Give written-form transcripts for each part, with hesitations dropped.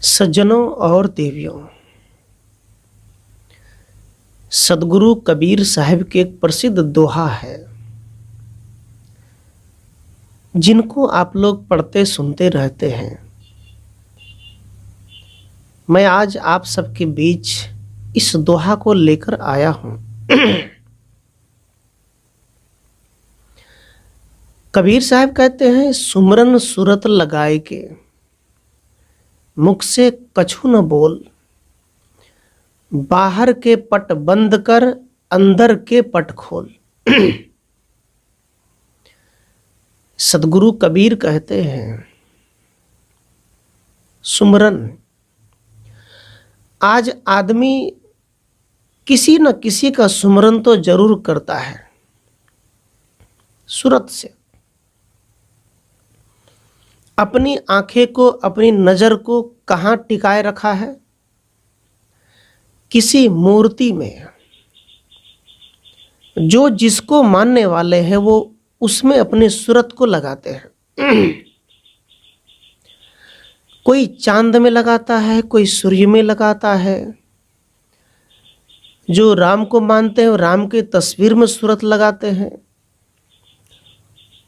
सज्जनों और देवियों, सदगुरु कबीर साहब के एक प्रसिद्ध दोहा है जिनको आप लोग पढ़ते सुनते रहते हैं। मैं आज आप सबके बीच इस दोहा को लेकर आया हूं। कबीर साहब कहते हैं, सुमरन सूरत लगाए के मुख से कछु न बोल, बाहर के पट बंद कर अंदर के पट खोल। सदगुरु कबीर कहते हैं, सुमरन, आज आदमी किसी न किसी का सुमरन तो जरूर करता है। सूरत से अपनी आंखें को, अपनी नजर को कहां टिकाए रखा है? किसी मूर्ति में। जो जिसको मानने वाले हैं वो उसमें अपनी सूरत को लगाते हैं। कोई चांद में लगाता है, कोई सूर्य में लगाता है। जो राम को मानते हैं वो राम की तस्वीर में सूरत लगाते हैं,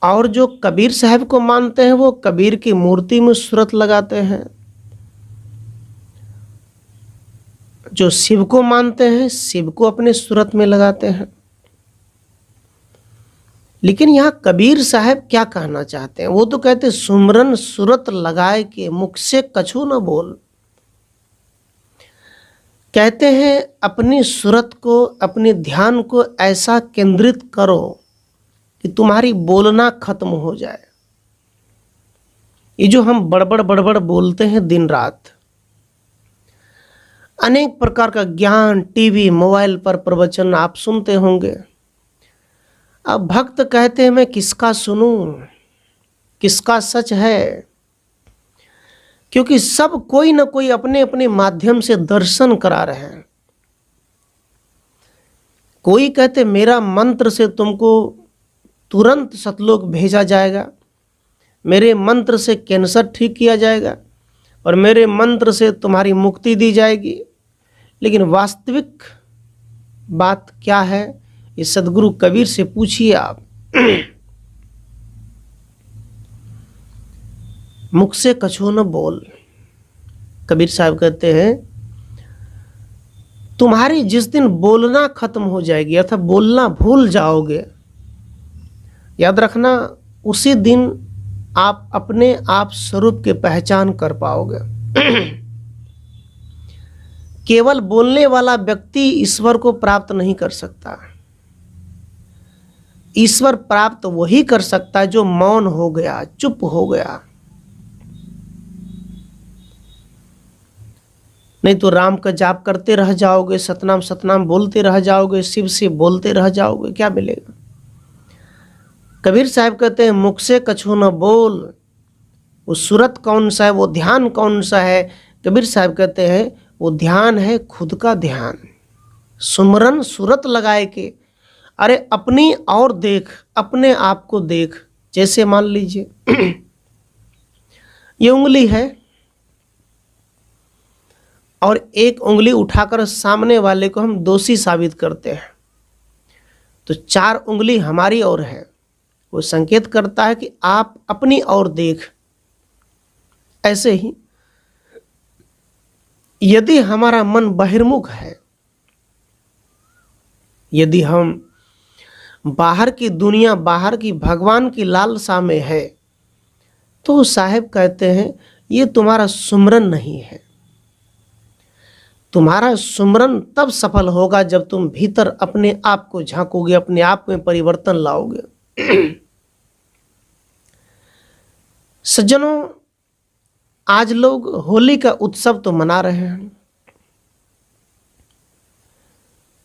और जो कबीर साहब को मानते हैं वो कबीर की मूर्ति में सूरत लगाते हैं। जो शिव को मानते हैं शिव को अपने सूरत में लगाते हैं। लेकिन यहाँ कबीर साहब क्या कहना चाहते हैं? वो तो कहते हैं, सुमरन सूरत लगाए के मुख से कछु न बोल। कहते हैं अपनी सूरत को, अपने ध्यान को ऐसा केंद्रित करो कि तुम्हारी बोलना खत्म हो जाए। ये जो हम बड़बड़ बड़बड़ बोलते हैं दिन रात, अनेक प्रकार का ज्ञान टीवी मोबाइल पर प्रवचन आप सुनते होंगे। अब भक्त कहते हैं, मैं किसका सुनूं, किसका सच है? क्योंकि सब कोई ना कोई अपने अपने माध्यम से दर्शन करा रहे हैं। कोई कहते मेरा मंत्र से तुमको तुरंत सतलोक भेजा जाएगा, मेरे मंत्र से कैंसर ठीक किया जाएगा, और मेरे मंत्र से तुम्हारी मुक्ति दी जाएगी। लेकिन वास्तविक बात क्या है, ये सदगुरु कबीर से पूछिए आप। मुख से कछु न बोल। कबीर साहब कहते हैं, तुम्हारी जिस दिन बोलना खत्म हो जाएगी अर्थात बोलना भूल जाओगे, याद रखना उसी दिन आप अपने आप स्वरूप की पहचान कर पाओगे। केवल बोलने वाला व्यक्ति ईश्वर को प्राप्त नहीं कर सकता। ईश्वर प्राप्त वही कर सकता है जो मौन हो गया, चुप हो गया। नहीं तो राम का जाप करते रह जाओगे, सतनाम सतनाम बोलते रह जाओगे, शिव से बोलते रह जाओगे, क्या मिलेगा? कबीर साहब कहते हैं, मुख से कछु न बोल। वो सूरत कौन सा है, वो ध्यान कौन सा है? कबीर साहब कहते हैं, वो ध्यान है खुद का ध्यान। सुमरन सूरत लगाए के, अरे अपनी और देख, अपने आप को देख। जैसे मान लीजिए ये उंगली है और एक उंगली उठाकर सामने वाले को हम दोषी साबित करते हैं, तो 4 उंगली हमारी ओर है। वो संकेत करता है कि आप अपनी ओर देख। ऐसे ही यदि हमारा मन बहिर्मुख है, यदि हम बाहर की दुनिया, बाहर की भगवान की लालसा में है, तो साहब कहते हैं ये तुम्हारा सुमरन नहीं है। तुम्हारा सुमरन तब सफल होगा जब तुम भीतर अपने आप को झांकोगे, अपने आप में परिवर्तन लाओगे। सज्जनों, आज लोग होली का उत्सव तो मना रहे हैं।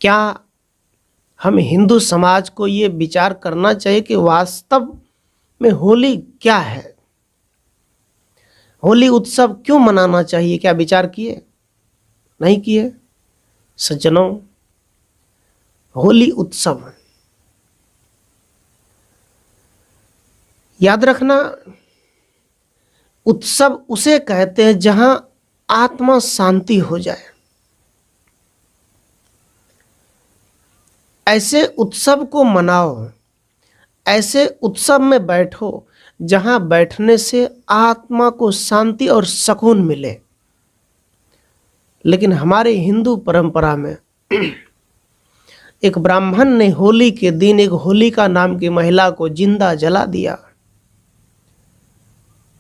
क्या हम हिंदू समाज को ये विचार करना चाहिए कि वास्तव में होली क्या है? होली उत्सव क्यों मनाना चाहिए? क्या विचार किए? नहीं किए। सज्जनों, होली उत्सव, याद रखना, उत्सव उसे कहते हैं जहां आत्मा शांति हो जाए। ऐसे उत्सव को मनाओ, ऐसे उत्सव में बैठो जहां बैठने से आत्मा को शांति और सुकून मिले। लेकिन हमारे हिंदू परंपरा में एक ब्राह्मण ने होली के दिन एक होलिका नाम की महिला को जिंदा जला दिया,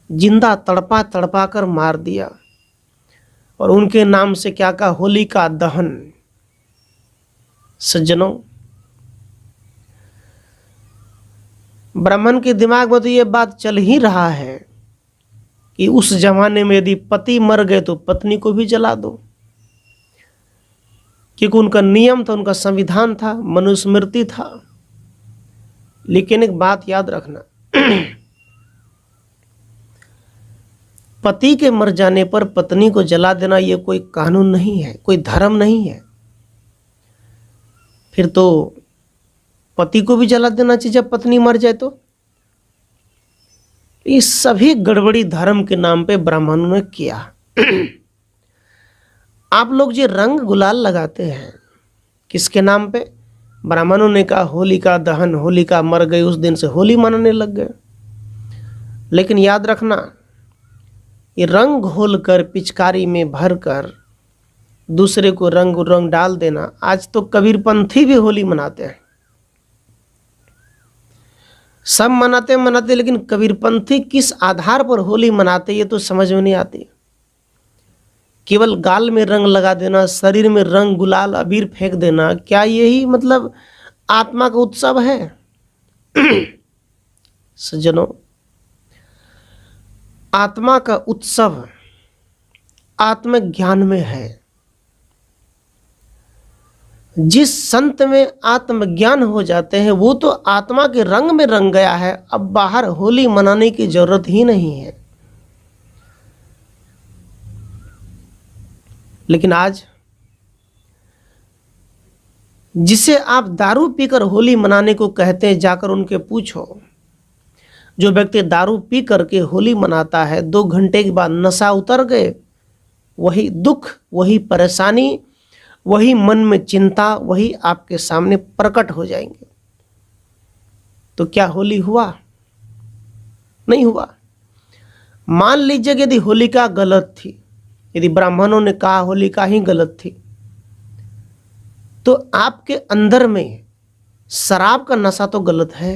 जिंदा तड़पा तड़पा कर मार दिया, और उनके नाम से क्या कहा, होलिका दहन। सज्जनों, ब्राह्मण के दिमाग में तो ये बात चल ही रहा है कि उस जमाने में यदि पति मर गए तो पत्नी को भी जला दो, क्योंकि उनका नियम था, उनका संविधान था, मनुस्मृति था। लेकिन एक बात याद रखना, पति के मर जाने पर पत्नी को जला देना ये कोई कानून नहीं है, कोई धर्म नहीं है। फिर तो पति को भी जला देना चाहिए जब पत्नी मर जाए। तो ये सभी गड़बड़ी धर्म के नाम पे ब्राह्मणों ने किया। आप लोग जो रंग गुलाल लगाते हैं किसके नाम पे? ब्राह्मणों ने कहा होलिका दहन, होलिका मर गई, उस दिन से होली मनाने लग गए। लेकिन याद रखना, ये रंग घोल कर पिचकारी में भर कर दूसरे को रंग डाल देना, आज तो कबीरपंथी भी होली मनाते हैं। सब मनाते, लेकिन कबीरपंथी किस आधार पर होली मनाते ये तो समझ में नहीं आती। केवल गाल में रंग लगा देना, शरीर में रंग गुलाल अबीर फेंक देना, क्या यही मतलब आत्मा का उत्सव है? सज्जनों, आत्मा का उत्सव आत्मज्ञान में है। जिस संत में आत्मज्ञान हो जाते हैं वो तो आत्मा के रंग में रंग गया है, अब बाहर होली मनाने की जरूरत ही नहीं है। लेकिन आज जिसे आप दारू पीकर होली मनाने को कहते हैं, जाकर उनके पूछो। जो व्यक्ति दारू पी करके होली मनाता है, 2 घंटे के बाद नशा उतर गए, वही दुख, वही परेशानी, वही मन में चिंता, वही आपके सामने प्रकट हो जाएंगे। तो क्या होली हुआ? नहीं हुआ। मान लीजिए यदि होलिका गलत थी, यदि ब्राह्मणों ने कहा होलिका ही गलत थी, तो आपके अंदर में शराब का नशा तो गलत है,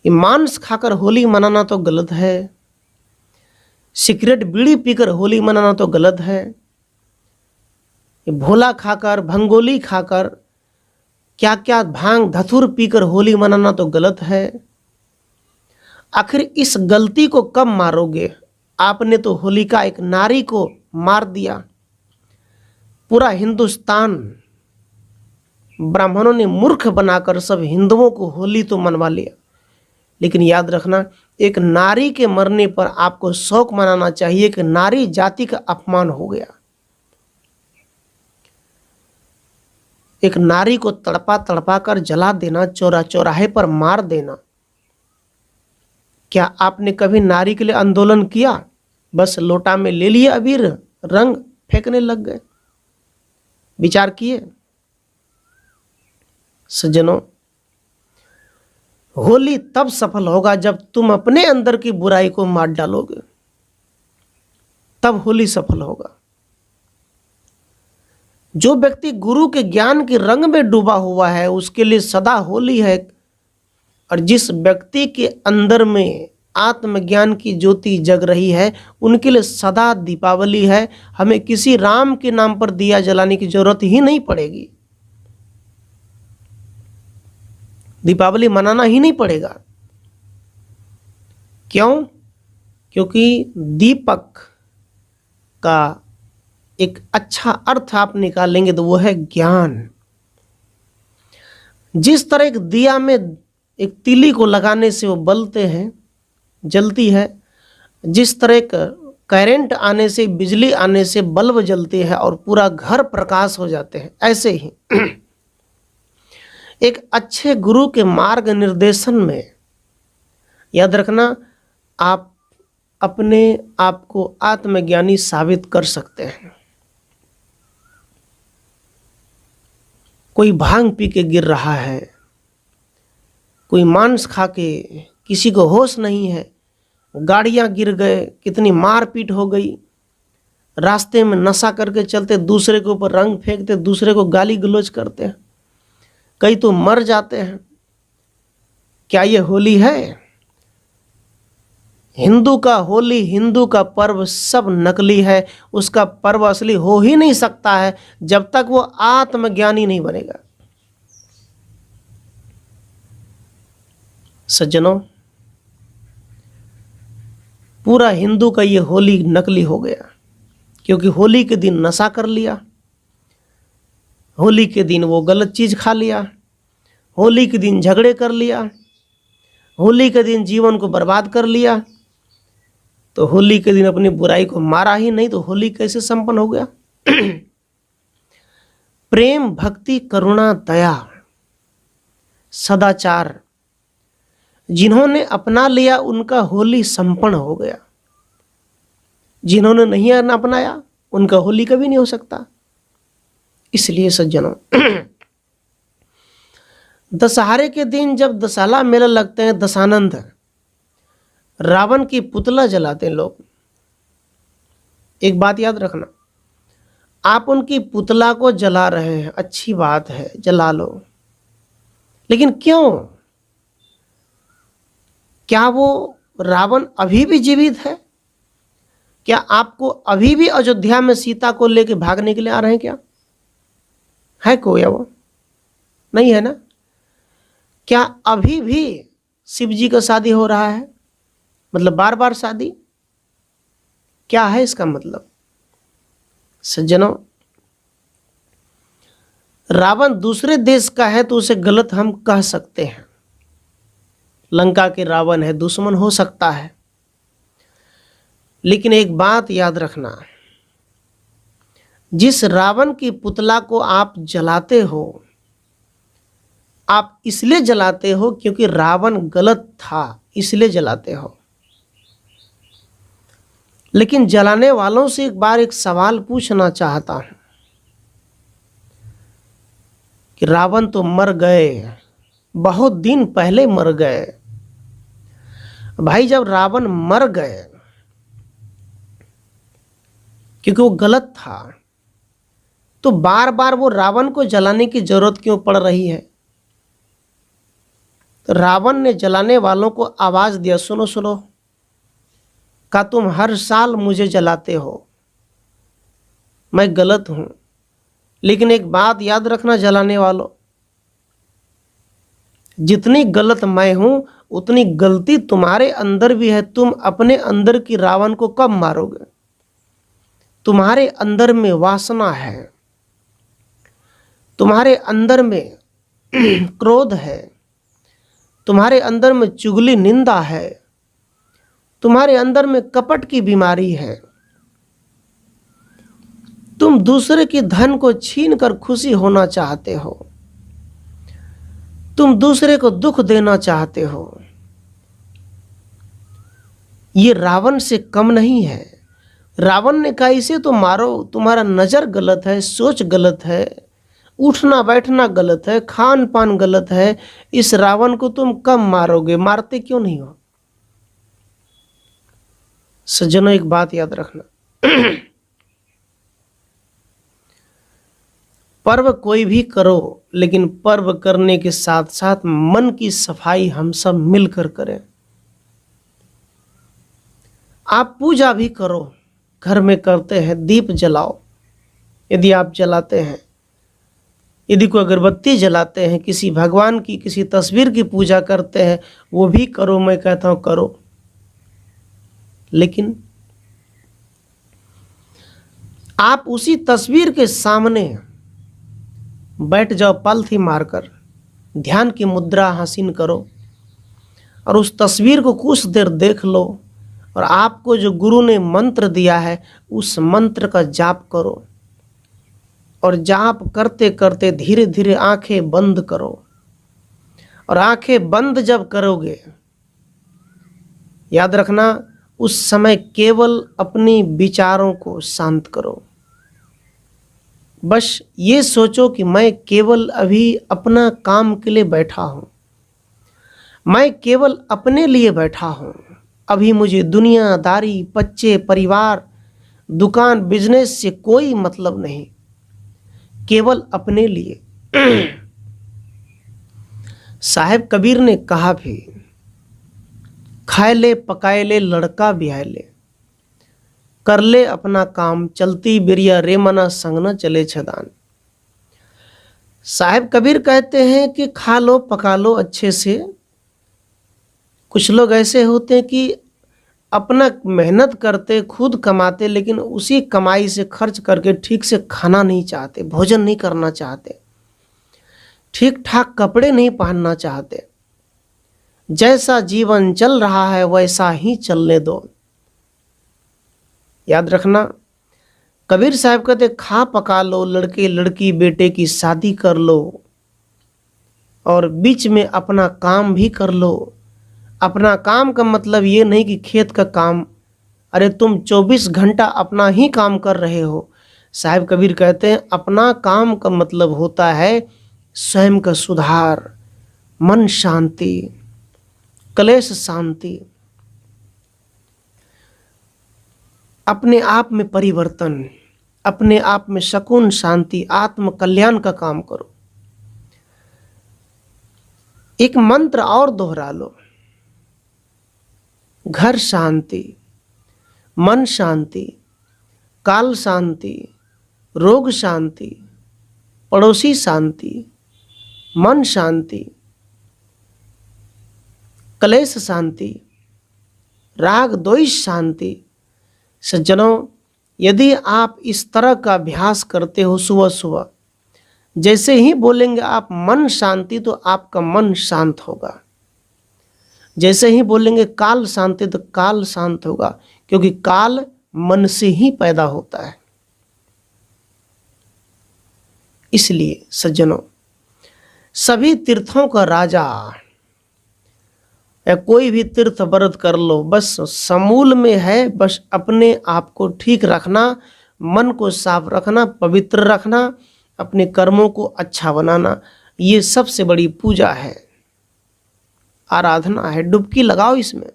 ये मांस खाकर होली मनाना तो गलत है, सिगरेट बीड़ी पीकर होली मनाना तो गलत है, ये भोला खाकर, भंगोली खाकर, क्या क्या भांग धतूर पीकर होली मनाना तो गलत है। आखिर इस गलती को कब मारोगे? आपने तो होलिका एक नारी को मार दिया। पूरा हिंदुस्तान ब्राह्मणों ने मूर्ख बनाकर सब हिंदुओं को होली तो मनवा लिया। लेकिन याद रखना, एक नारी के मरने पर आपको शोक मनाना चाहिए कि नारी जाति का अपमान हो गया। एक नारी को तड़पा तड़पा कर जला देना, चौराहे पर मार देना, क्या आपने कभी नारी के लिए आंदोलन किया? बस लोटा में ले लिए अबीर, रंग फेंकने लग गए। विचार किए? सज्जनों, होली तब सफल होगा जब तुम अपने अंदर की बुराई को मार डालोगे, तब होली सफल होगा। जो व्यक्ति गुरु के ज्ञान के रंग में डूबा हुआ है उसके लिए सदा होली है, और जिस व्यक्ति के अंदर में आत्मज्ञान की ज्योति जग रही है उनके लिए सदा दीपावली है। हमें किसी राम के नाम पर दिया जलाने की जरूरत ही नहीं पड़ेगी, दीपावली मनाना ही नहीं पड़ेगा। क्यों? क्योंकि दीपक का एक अच्छा अर्थ आप निकालेंगे तो वो है ज्ञान। जिस तरह एक दिया में एक तीली को लगाने से वो बलते हैं, जलती है, जिस तरह एक करंट आने से, बिजली आने से बल्ब जलते हैं और पूरा घर प्रकाश हो जाते हैं, ऐसे ही एक अच्छे गुरु के मार्ग निर्देशन में याद रखना, आप अपने आप को आत्मज्ञानी साबित कर सकते हैं। कोई भांग पी के गिर रहा है, कोई मांस खा के, किसी को होश नहीं है, गाड़ियां गिर गए, कितनी मारपीट हो गई, रास्ते में नशा करके चलते, दूसरे के ऊपर रंग फेंकते, दूसरे को गाली गलौज करते हैं, कई तो मर जाते हैं। क्या ये होली है? हिंदू का होली, हिंदू का पर्व सब नकली है। उसका पर्व असली हो ही नहीं सकता है जब तक वो आत्मज्ञानी नहीं बनेगा। सज्जनों, पूरा हिंदू का ये होली नकली हो गया, क्योंकि होली के दिन नशा कर लिया, होली के दिन वो गलत चीज खा लिया, होली के दिन झगड़े कर लिया, होली के दिन जीवन को बर्बाद कर लिया, तो होली के दिन अपनी बुराई को मारा ही नहीं तो होली कैसे संपन्न हो गया? प्रेम, भक्ति, करुणा, दया, सदाचार जिन्होंने अपना लिया उनका होली संपन्न हो गया। जिन्होंने नहीं अपनाया उनका होली कभी नहीं हो सकता। इसलिए सज्जनों, दशहरे के दिन जब दशहरा मेला लगते हैं, दशानंद, रावण की पुतला जलाते हैं लोग। एक बात याद रखना, आप उनकी पुतला को जला रहे हैं, अच्छी बात है, जला लो, लेकिन क्यों? क्या वो रावण अभी भी जीवित है? क्या आपको अभी भी अयोध्या में सीता को लेके भागने के लिए आ रहे हैं? क्या है कोई? वो नहीं है ना? क्या अभी भी शिव जी का शादी हो रहा है? मतलब बार बार शादी? क्या है इसका मतलब? सज्जनों, रावण दूसरे देश का है तो उसे गलत हम कह सकते हैं। लंका के रावण है, दुश्मन हो सकता है, लेकिन एक बात याद रखना, जिस रावण की पुतला को आप जलाते हो, आप इसलिए जलाते हो क्योंकि रावण गलत था, इसलिए जलाते हो। लेकिन जलाने वालों से एक बार एक सवाल पूछना चाहता हूं कि रावण तो मर गए, बहुत दिन पहले मर गए। भाई, जब रावण मर गए क्योंकि वो गलत था, तो बार बार वो रावण को जलाने की जरूरत क्यों पड़ रही है? तो रावण ने जलाने वालों को आवाज दिया, सुनो सुनो, का तुम हर साल मुझे जलाते हो, मैं गलत हूं, लेकिन एक बात याद रखना जलाने वालों, जितनी गलत मैं हूं उतनी गलती तुम्हारे अंदर भी है। तुम अपने अंदर की रावण को कब मारोगे? तुम्हारे अंदर में वासना है, तुम्हारे अंदर में क्रोध है, तुम्हारे अंदर में चुगली निंदा है, तुम्हारे अंदर में कपट की बीमारी है। तुम दूसरे की धन को छीन कर खुशी होना चाहते हो, तुम दूसरे को दुख देना चाहते हो। ये रावण से कम नहीं है। रावण ने कहा इसे तो मारो, तुम्हारा नजर गलत है, सोच गलत है, उठना बैठना गलत है, खान पान गलत है, इस रावण को तुम कब मारोगे? मारते क्यों नहीं हो? सज्जनों, एक बात याद रखना, पर्व कोई भी करो, लेकिन पर्व करने के साथ साथ मन की सफाई हम सब मिलकर करें। आप पूजा भी करो, घर में करते हैं, दीप जलाओ, यदि आप जलाते हैं, यदि कोई अगरबत्ती जलाते हैं, किसी भगवान की, किसी तस्वीर की पूजा करते हैं, वो भी करो, मैं कहता हूं करो। लेकिन आप उसी तस्वीर के सामने बैठ जाओ, पलथी मारकर ध्यान की मुद्रा हासिल करो और उस तस्वीर को कुछ देर देख लो, और आपको जो गुरु ने मंत्र दिया है उस मंत्र का जाप करो, और जाप करते करते धीरे धीरे आंखें बंद करो। और आंखें बंद जब करोगे, याद रखना, उस समय केवल अपनी विचारों को शांत करो। बस ये सोचो कि मैं केवल अभी अपना काम के लिए बैठा हूँ, मैं केवल अपने लिए बैठा हूँ। अभी मुझे दुनियादारी, बच्चे, परिवार, दुकान, बिजनेस से कोई मतलब नहीं, केवल अपने लिए। साहेब कबीर ने कहा भी, खाए ले पकाए ले लड़का ब्याह ले, कर ले अपना काम चलती बिरिया रे मना संग न चले छदान। साहेब कबीर कहते हैं कि खा लो पका लो अच्छे से। कुछ लोग ऐसे होते हैं कि अपना मेहनत करते, खुद कमाते, लेकिन उसी कमाई से खर्च करके ठीक से खाना नहीं चाहते, भोजन नहीं करना चाहते, ठीक ठाक कपड़े नहीं पहनना चाहते। जैसा जीवन चल रहा है वैसा ही चलने दो। याद रखना, कबीर साहब कहते खा पका लो, लड़के लड़की बेटे की शादी कर लो और बीच में अपना काम भी कर लो। अपना काम का मतलब ये नहीं कि खेत का काम, अरे तुम 24 घंटा अपना ही काम कर रहे हो। साहिब कबीर कहते हैं अपना काम का मतलब होता है स्वयं का सुधार, मन शांति, क्लेश शांति, अपने आप में परिवर्तन, अपने आप में सुकून शांति, आत्म कल्याण का काम करो। एक मंत्र और दोहरा लो, घर शांति, मन शांति, काल शांति, रोग शांति, पड़ोसी शांति, मन शांति, क्लेश शांति, राग द्वेष शांति। सज्जनों, यदि आप इस तरह का अभ्यास करते हो सुबह सुबह, जैसे ही बोलेंगे आप मन शांति तो आपका मन शांत होगा। जैसे ही बोलेंगे काल शांति तो काल शांत होगा, क्योंकि काल मन से ही पैदा होता है। इसलिए सज्जनों, सभी तीर्थों का राजा या कोई भी तीर्थ व्रत कर लो, बस समूल में है बस अपने आप को ठीक रखना, मन को साफ रखना, पवित्र रखना, अपने कर्मों को अच्छा बनाना। ये सबसे बड़ी पूजा है, आराधना है। डुबकी लगाओ इसमें।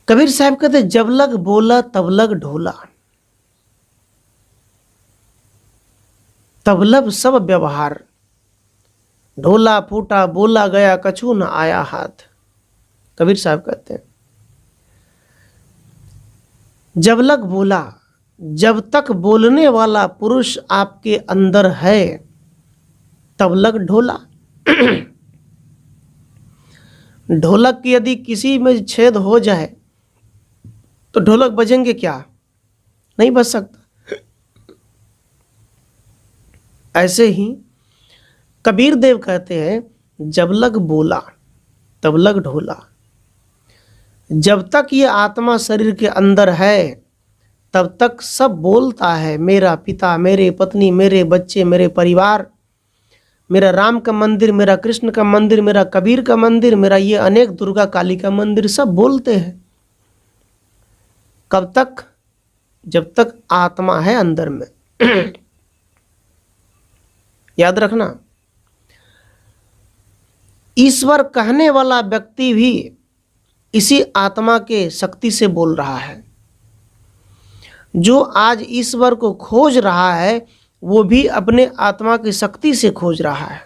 कबीर साहब कहते जब लग बोला तब लग ढोला, तब लब सब व्यवहार, ढोला फूटा बोला गया कछु न आया हाथ। कबीर साहब कहते हैं जब लग बोला, जब तक बोलने वाला पुरुष आपके अंदर है तब लग ढोला। ढोलक की यदि किसी में छेद हो जाए तो ढोलक बजेंगे क्या? नहीं बज सकता। ऐसे ही कबीर देव कहते हैं जब लग बोला तब लग ढोला। जब तक ये आत्मा शरीर के अंदर है तब तक सब बोलता है, मेरा पिता, मेरे पत्नी, मेरे बच्चे, मेरे परिवार, मेरा राम का मंदिर, मेरा कृष्ण का मंदिर, मेरा कबीर का मंदिर, मेरा ये अनेक दुर्गा काली का मंदिर, सब बोलते हैं। कब तक? जब तक आत्मा है अंदर में। याद रखना, ईश्वर कहने वाला व्यक्ति भी इसी आत्मा के शक्ति से बोल रहा है। जो आज ईश्वर को खोज रहा है वो भी अपने आत्मा की शक्ति से खोज रहा है,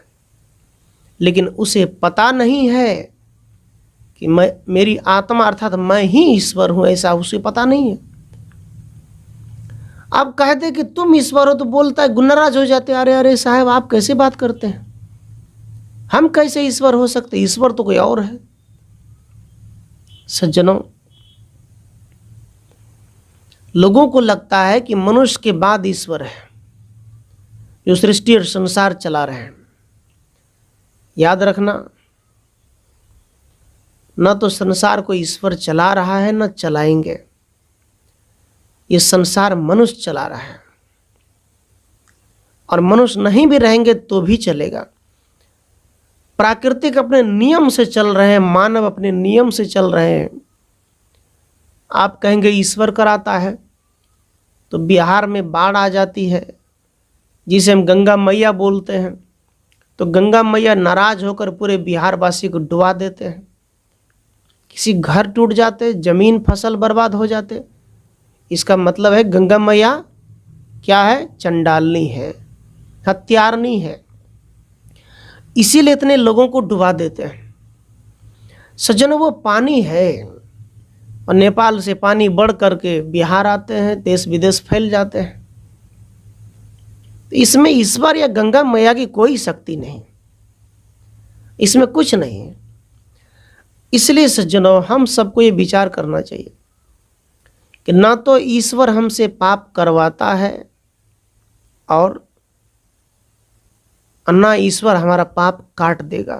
लेकिन उसे पता नहीं है कि मैं, मेरी आत्मा अर्थात मैं ही ईश्वर हूं, ऐसा उसे पता नहीं है। अब कहते कि तुम ईश्वर हो तो बोलता है, गुन्नाराज हो जाते, अरे अरे साहब आप कैसे बात करते हैं, हम कैसे ईश्वर हो सकते, ईश्वर तो कोई और है। सज्जनों, लोगों को लगता है कि मनुष्य के बाद ईश्वर है जो सृष्टि और संसार चला रहे हैं। याद रखना, न तो संसार को ईश्वर चला रहा है न चलाएंगे, ये संसार मनुष्य चला रहा है, और मनुष्य नहीं भी रहेंगे तो भी चलेगा। प्राकृतिक अपने नियम से चल रहे हैं, मानव अपने नियम से चल रहे हैं। आप कहेंगे ईश्वर कराता है, तो बिहार में बाढ़ आ जाती है जिसे हम गंगा मैया बोलते हैं, तो गंगा मैया नाराज होकर पूरे बिहार वासी को डुबा देते हैं। किसी घर टूट जाते, जमीन फसल बर्बाद हो जाते, इसका मतलब है गंगा मैया क्या है? चंडालनी है, हत्यारनी है, इसीलिए इतने लोगों को डुबा देते हैं। सज्जनों, वो पानी है और नेपाल से पानी बढ़ करके बिहार आते हैं, देश विदेश फैल जाते हैं। तो इसमें ईश्वर या गंगा मैया की कोई शक्ति नहीं, इसमें कुछ नहीं है। इसलिए सज्जनों, हम सबको ये विचार करना चाहिए कि ना तो ईश्वर हमसे पाप करवाता है और ना ईश्वर हमारा पाप काट देगा।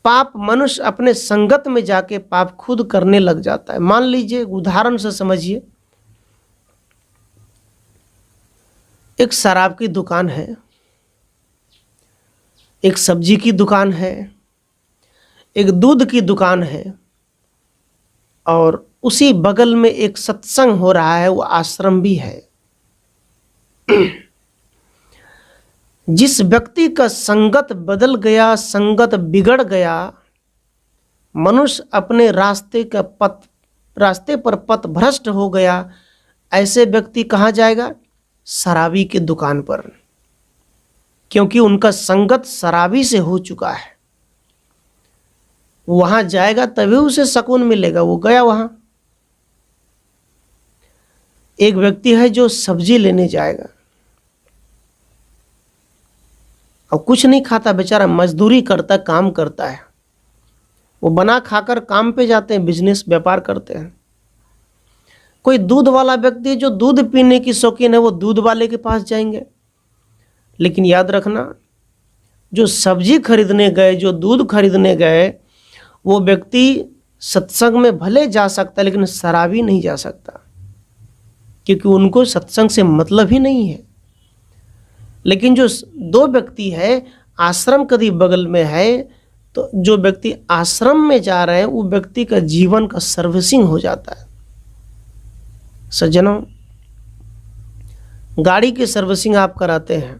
पाप मनुष्य अपने संगत में जाके पाप खुद करने लग जाता है। मान लीजिए, उदाहरण से समझिए, एक शराब की दुकान है, एक सब्जी की दुकान है, एक दूध की दुकान है, और उसी बगल में एक सत्संग हो रहा है, वो आश्रम भी है। जिस व्यक्ति का संगत बदल गया, संगत बिगड़ गया, मनुष्य अपने रास्ते पर पथ भ्रष्ट हो गया, ऐसे व्यक्ति कहाँ जाएगा? शराबी की दुकान पर, क्योंकि उनका संगत शराबी से हो चुका है। वहां जाएगा तभी उसे सुकून मिलेगा, वो गया वहां। एक व्यक्ति है जो सब्जी लेने जाएगा और कुछ नहीं खाता, बेचारा मजदूरी करता, काम करता है। वो बना खाकर काम पे जाते हैं, बिजनेस व्यापार करते हैं। कोई दूध वाला व्यक्ति जो दूध पीने की शौकीन है, वो दूध वाले के पास जाएंगे। लेकिन याद रखना, जो सब्जी खरीदने गए, जो दूध खरीदने गए, वो व्यक्ति सत्संग में भले जा सकता है, लेकिन शराबी नहीं जा सकता, क्योंकि उनको सत्संग से मतलब ही नहीं है। लेकिन जो दो व्यक्ति है, आश्रम कभी बगल में है, तो जो व्यक्ति आश्रम में जा रहे हैं, वो व्यक्ति का जीवन का सर्विसिंग हो जाता है। सज्जनों, गाड़ी की सर्विसिंग आप कराते हैं,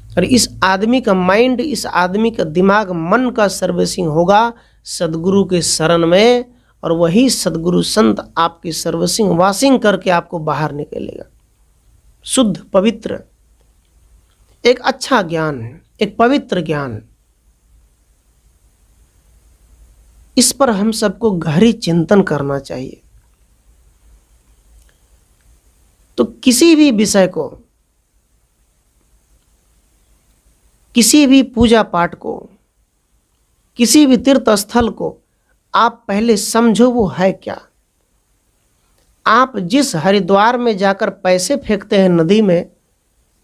और इस आदमी का माइंड, इस आदमी का दिमाग, मन का सर्विसिंग होगा सदगुरु के शरण में, और वही सदगुरु संत आपकी सर्विसिंग वॉशिंग करके आपको बाहर निकलेगा, शुद्ध पवित्र, एक अच्छा ज्ञान, एक पवित्र ज्ञान। इस पर हम सबको गहरी चिंतन करना चाहिए। तो किसी भी विषय को, किसी भी पूजा पाठ को, किसी भी तीर्थ स्थल को आप पहले समझो वो है क्या। आप जिस हरिद्वार में जाकर पैसे फेंकते हैं नदी में,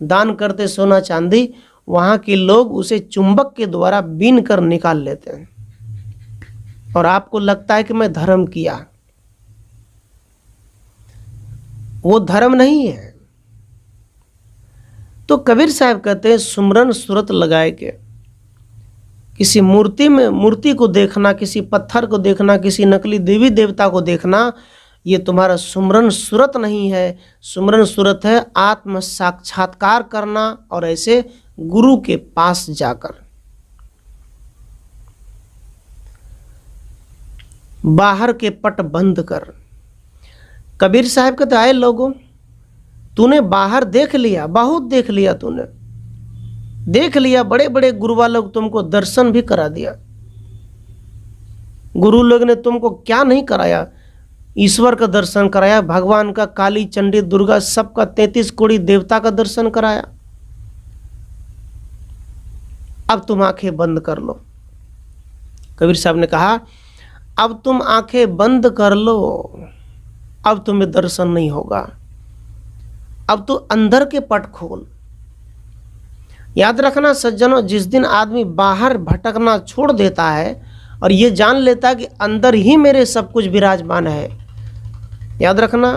दान करते सोना चांदी, वहां के लोग उसे चुंबक के द्वारा बीन कर निकाल लेते हैं, और आपको लगता है कि मैं धर्म किया। वो धर्म नहीं है। तो कबीर साहब कहते हैं, सुमरन सूरत लगाए के, किसी मूर्ति को देखना, किसी पत्थर को देखना, किसी नकली देवी देवता को देखना, ये तुम्हारा सुमरन सूरत नहीं है। सुमरन सूरत है आत्म साक्षात्कार करना, और ऐसे गुरु के पास जाकर। बाहर के पट बंद कर। कबीर साहब कहते, आए लोगों, तूने बाहर देख लिया, बहुत देख लिया, तूने देख लिया, बड़े बड़े गुरु वालों तुमको दर्शन भी करा दिया। गुरु लोग ने तुमको क्या नहीं कराया? ईश्वर का दर्शन कराया, भगवान का, काली, चंडी, दुर्गा, सबका, 33 कोड़ी देवता का दर्शन कराया। अब तुम आंखें बंद कर लो। कबीर साहब ने कहा, अब तुम आंखें बंद कर लो, अब तुम्हें दर्शन नहीं होगा। अब तो अंदर के पट खोल। याद रखना सज्जनों, जिस दिन आदमी बाहर भटकना छोड़ देता है और ये जान लेता है कि अंदर ही मेरे सब कुछ विराजमान है, याद रखना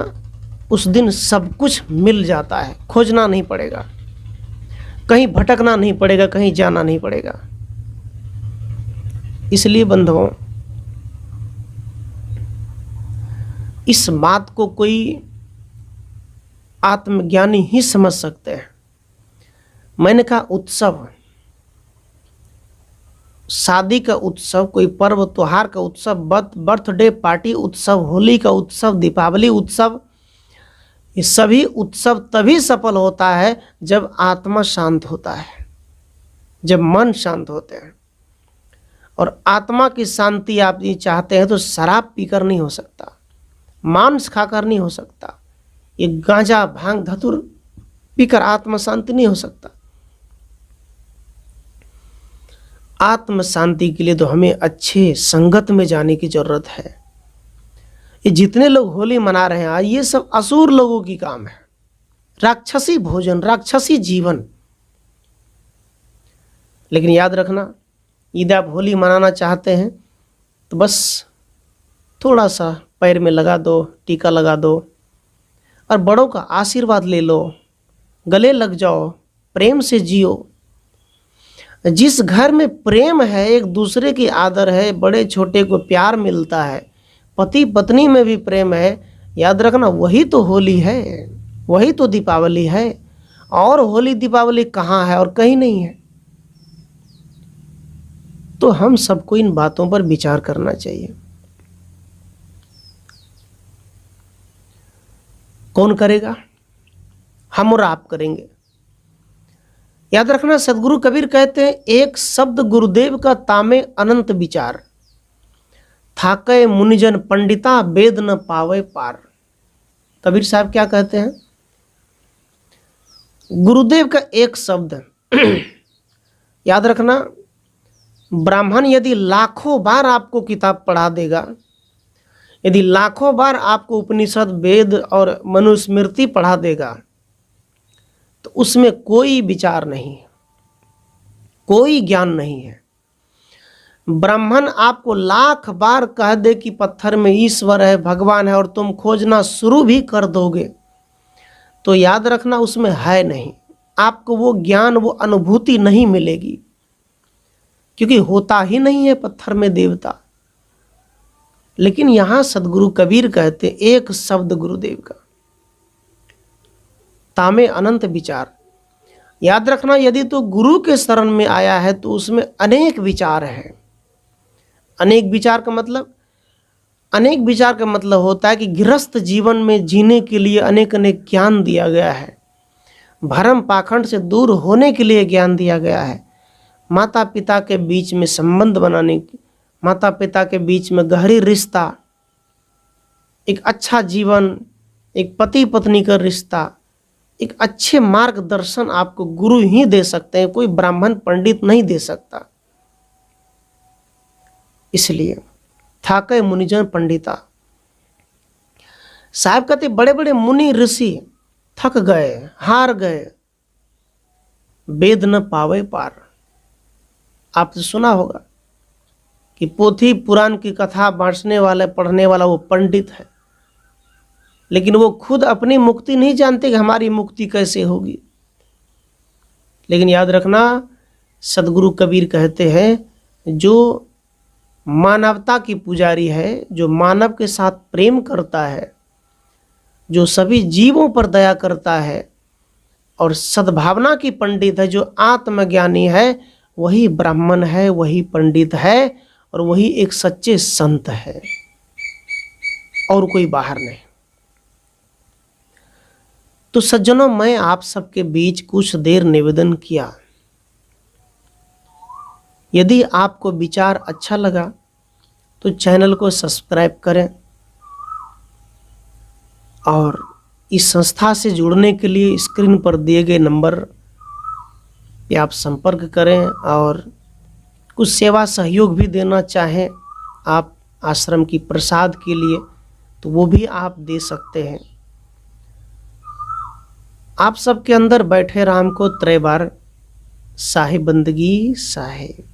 उस दिन सब कुछ मिल जाता है, खोजना नहीं पड़ेगा। कहीं भटकना नहीं पड़ेगा, कहीं जाना नहीं पड़ेगा। इसलिए बंधुओं, इस बात को कोई आत्मज्ञानी ही समझ सकते हैं। मैंने कहा उत्सव, शादी का उत्सव, कोई पर्व त्योहार का उत्सव, बर्थडे पार्टी उत्सव, होली का उत्सव, दीपावली उत्सव, ये सभी उत्सव तभी सफल होता है जब आत्मा शांत होता है, जब मन शांत होते हैं। और आत्मा की शांति आप ये चाहते हैं तो शराब पीकर नहीं हो सकता, मांस खाकर नहीं हो सकता, ये गांजा भांग धतूर पीकर आत्मा शांति नहीं हो सकता। आत्म शांति के लिए तो हमें अच्छे संगत में जाने की जरूरत है। ये जितने लोग होली मना रहे हैं ये सब असुर लोगों की काम है, राक्षसी भोजन, राक्षसी जीवन। लेकिन याद रखना, यदि आप होली मनाना चाहते हैं तो बस थोड़ा सा पैर में लगा दो, टीका लगा दो और बड़ों का आशीर्वाद ले लो, गले लग जाओ, प्रेम से जियो। जिस घर में प्रेम है, एक दूसरे की आदर है, बड़े छोटे को प्यार मिलता है, पति पत्नी में भी प्रेम है, याद रखना वही तो होली है, वही तो दीपावली है। और होली दीपावली कहाँ है? और कहीं नहीं है। तो हम सबको इन बातों पर विचार करना चाहिए। कौन करेगा? हम और आप करेंगे। याद रखना, सदगुरु कबीर कहते हैं, एक शब्द गुरुदेव का तामे अनंत विचार, थाके मुनिजन पंडिता वेद न पावे पार। कबीर साहब क्या कहते हैं? गुरुदेव का एक शब्द याद रखना, ब्राह्मण यदि लाखों बार आपको किताब पढ़ा देगा, यदि लाखों बार आपको उपनिषद, वेद और मनुस्मृति पढ़ा देगा, तो उसमें कोई विचार नहीं, कोई ज्ञान नहीं है। ब्राह्मण आपको लाख बार कह दे कि पत्थर में ईश्वर है, भगवान है, और तुम खोजना शुरू भी कर दोगे, तो याद रखना उसमें है नहीं। आपको वो ज्ञान, वो अनुभूति नहीं मिलेगी, क्योंकि होता ही नहीं है पत्थर में देवता। लेकिन यहाँ सदगुरु कबीर कहते, एक शब्द गुरुदेव का, तामे अनंत विचार। याद रखना, यदि तो गुरु के शरण में आया है तो उसमें अनेक विचार हैं। अनेक विचार का मतलब, अनेक विचार का मतलब होता है कि गृहस्थ जीवन में जीने के लिए अनेक अनेक ज्ञान दिया गया है, भरम पाखंड से दूर होने के लिए ज्ञान दिया गया है, माता पिता के बीच में संबंध बनाने की, माता पिता के बीच में गहरी रिश्ता, एक अच्छा जीवन, एक पति पत्नी का रिश्ता, एक अच्छे मार्गदर्शन आपको गुरु ही दे सकते हैं, कोई ब्राह्मण पंडित नहीं दे सकता। इसलिए थाके मुनिजन पंडिता। साहब कहते, बड़े बड़े मुनि ऋषि थक गए, हार गए, वेद न पावे पार। आपने सुना होगा कि पोथी पुराण की कथा बांटने वाला, पढ़ने वाला वो पंडित है, लेकिन वो खुद अपनी मुक्ति नहीं जानते कि हमारी मुक्ति कैसे होगी। लेकिन याद रखना, सदगुरु कबीर कहते हैं, जो मानवता की पुजारी है, जो मानव के साथ प्रेम करता है, जो सभी जीवों पर दया करता है और सद्भावना की पंडित है, जो आत्मज्ञानी है, वही ब्राह्मण है, वही पंडित है और वही एक सच्चे संत है, और कोई बाहर नहीं। तो सज्जनों, मैं आप सबके बीच कुछ देर निवेदन किया। यदि आपको विचार अच्छा लगा तो चैनल को सब्सक्राइब करें और इस संस्था से जुड़ने के लिए स्क्रीन पर दिए गए नंबर पे आप संपर्क करें। और कुछ सेवा सहयोग भी देना चाहें आप आश्रम की प्रसाद के लिए, तो वो भी आप दे सकते हैं। आप सबके अंदर बैठे राम को त्रय बार साहिब बंदगी साहिब।